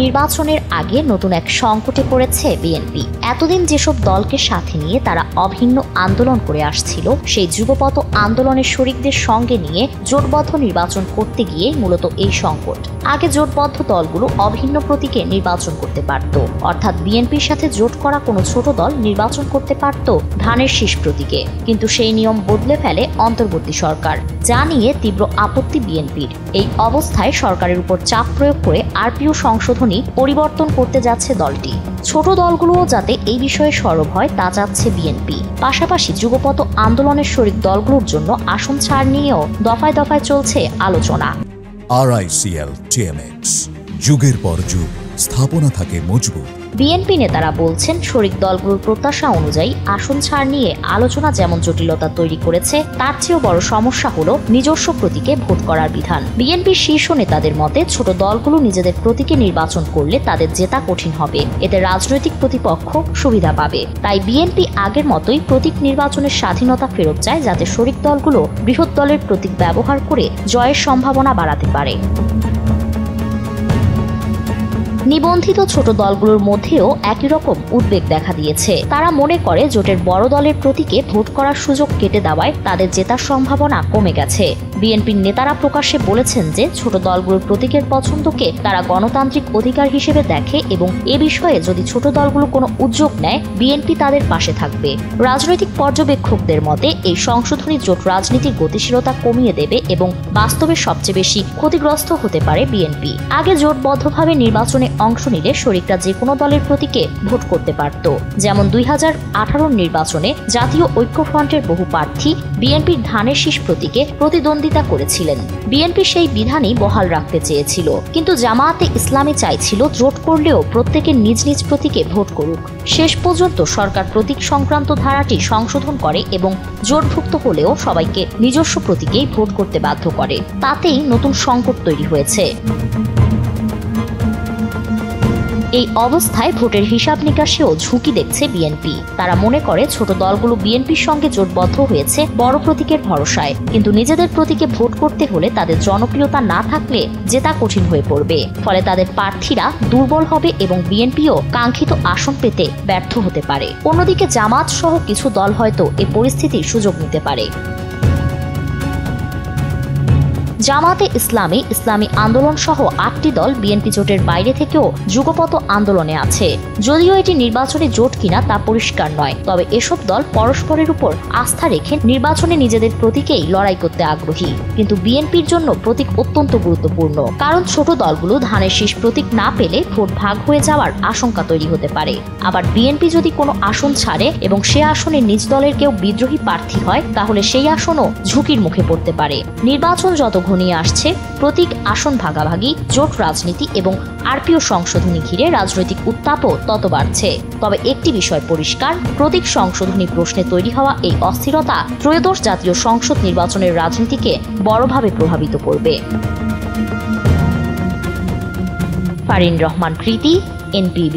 নির্বাচনের আগে নতুন এক সংকটে পড়েছে বিএনপি। এতদিন যেসব দলকে সাথে নিয়ে তারা অভিন্ন আন্দোলন করে আসছিল, সেই যুগপৎ আন্দোলনের শরিকদের সঙ্গে নিয়ে জোটবদ্ধ নির্বাচন করতে গিয়ে মূলত এই সংকট। আগে জোটবদ্ধ দলগুলো অভিন্ন প্রতীকে নির্বাচন করতে পারত, অর্থাৎ বিএনপির সাথে জোট করা কোনো ছোট দল নির্বাচন করতে পারত ধানের শীষ প্রতীকে। কিন্তু সেই নিয়ম বদলে ফেলে অন্তর্বর্তী সরকার, যা নিয়ে তীব্র আপত্তি বিএনপির। এই অবস্থায় সরকারের উপর চাপ প্রয়োগ করে আরপিও সংশোধনী পরিবর্তন করতে যাচ্ছে দলটি। ছোট দলগুলোও যাতে এই বিষয়ে সরব হয় তা চাচ্ছে বিএনপি। পাশাপাশি যুগপৎ আন্দোলনের শরিক দলগুলোর জন্য আসন ছাড় নিয়েও দফায় দফায় চলছে আলোচনা। RICL TMX, যুগের পর যুগ স্থাপনা থাকে মজবুত। বিএনপি নেতারা বলছেন, শরিক দলগুলোর প্রত্যাশা অনুযায়ী আসন ছাড় নিয়ে আলোচনা যেমন জটিলতা তৈরি করেছে, তার চেয়েও বড় সমস্যা হলো নিজস্ব প্রতীকে ভোট করার বিধান। বিএনপির শীর্ষ নেতাদের মতে, ছোট দলগুলো নিজেদের প্রতীকে নির্বাচন করলে তাদের জেতা কঠিন হবে, এতে রাজনৈতিক প্রতিপক্ষ সুবিধা পাবে। তাই বিএনপি আগের মতোই প্রতীক নির্বাচনের স্বাধীনতা ফেরত চায়, যাতে শরিক দলগুলো বৃহৎ দলের প্রতীক ব্যবহার করে জয়ের সম্ভাবনা বাড়াতে পারে। নিবন্ধিত ছোট দলগুলোর মধ্যেও একই রকম উদ্বেগ দেখা দিয়েছে। তারা মনে করে জোটের বড় দলের প্রতীকে ভোট করার সুযোগ কেটে দেওয়ায় তাদের জেতার সম্ভাবনা কমে গেছে। বিএনপির নেতারা প্রকাশ্যে বলেছেন যে ছোট দলগুলোর প্রতীকের পছন্দকে তারা গণতান্ত্রিক অধিকার হিসেবে দেখে এবং এ বিষয়ে যদি ছোট দলগুলো কোনো উদ্যোগ নেয়, বিএনপি তাদের পাশে থাকবে। রাজনৈতিক পর্যবেক্ষকদের মতে এই সংশোধনী জোট রাজনীতির গতিশীলতা কমিয়ে দেবে এবং বাস্তবে সবচেয়ে বেশি ক্ষতিগ্রস্ত হতে পারে বিএনপি। আগে জোটবদ্ধভাবে নির্বাচনে অংশ নিলে শরিকরা যে কোনো দলের প্রতীকে ভোট করতে পারত। যেমন 2018 নির্বাচনে জাতীয় ঐক্যফ্রন্টের বহু প্রার্থী বিএনপির ধানের শীষ প্রতীকে প্রতিদ্বন্দ্বিতা করেছিলেন। বিএনপি সেই বিধানই বহাল রাখতে চেয়েছিল, কিন্তু জামায়াতে ইসলামী চাইছিল জোট করলেও প্রত্যেকের নিজ নিজ প্রতীকে ভোট করুক। শেষ পর্যন্ত সরকার প্রতীক সংক্রান্ত ধারাটি সংশোধন করে এবং জোটভুক্ত হলেও সবাইকে নিজস্ব প্রতীকেই ভোট করতে বাধ্য করে। তাতেই নতুন সংকট তৈরি হয়েছে। এই অবস্থায় ভোটের হিসাব নিকাশেও ঝুঁকি দেখছে বিএনপি। তারা মনে করে ছোট দলগুলো বিএনপির সঙ্গে জোটবদ্ধ হয়েছে বড় প্রতীকের ভরসায়, কিন্তু নিজেদের প্রতীকে ভোট করতে হলে তাদের জনপ্রিয়তা না থাকলে জেতা কঠিন হয়ে পড়বে। ফলে তাদের প্রার্থীরা দুর্বল হবে এবং বিএনপিও কাঙ্ক্ষিত আসন পেতে ব্যর্থ হতে পারে। অন্যদিকে জামাত সহ কিছু দল হয়তো এ পরিস্থিতির সুযোগ নিতে পারে। জামাতে ইসলামী আন্দোলন সহ 8টি দল বিএনপি জোটের বাইরে থেকেও যুগপৎ আন্দোলনে আছে। যদিও এটি নির্বাচনে জোট কিনা তা পরিষ্কার নয়, তবে এসব দল পরস্পরের উপর আস্থা রেখে নির্বাচনে নিজেদের প্রতীকেই লড়াই করতে আগ্রহী। কিন্তু বিএনপির জন্য প্রতীক অত্যন্ত গুরুত্বপূর্ণ, কারণ ছোট দলগুলো ধানের শীষ প্রতীক না পেলে ভোট ভাগ হয়ে যাওয়ার আশঙ্কা তৈরি হতে পারে। আবার বিএনপি যদি কোনো আসন ছাড়ে এবং সে আসনে নিজ দলের কেউ বিদ্রোহী প্রার্থী হয়, তাহলে সেই আসনও ঝুঁকির মুখে পড়তে পারে। নির্বাচন যত ঘনিয়ে আসছে, প্রতীক আসন ভাগাভাগি, জোট রাজনীতি এবং আরপিও সংশোধনী ঘিরে রাজনৈতিক উত্তাপও তত বাড়ছে। তবে একটি বিষয় পরিষ্কার, প্রতীক সংশোধনী প্রশ্নে তৈরি হওয়া এই অস্থিরতা ত্রয়োদশ জাতীয় সংসদ নির্বাচনের রাজনীতিকে বড়ভাবে প্রভাবিত করবে। ফারিন রহমান কৃতি, NPB।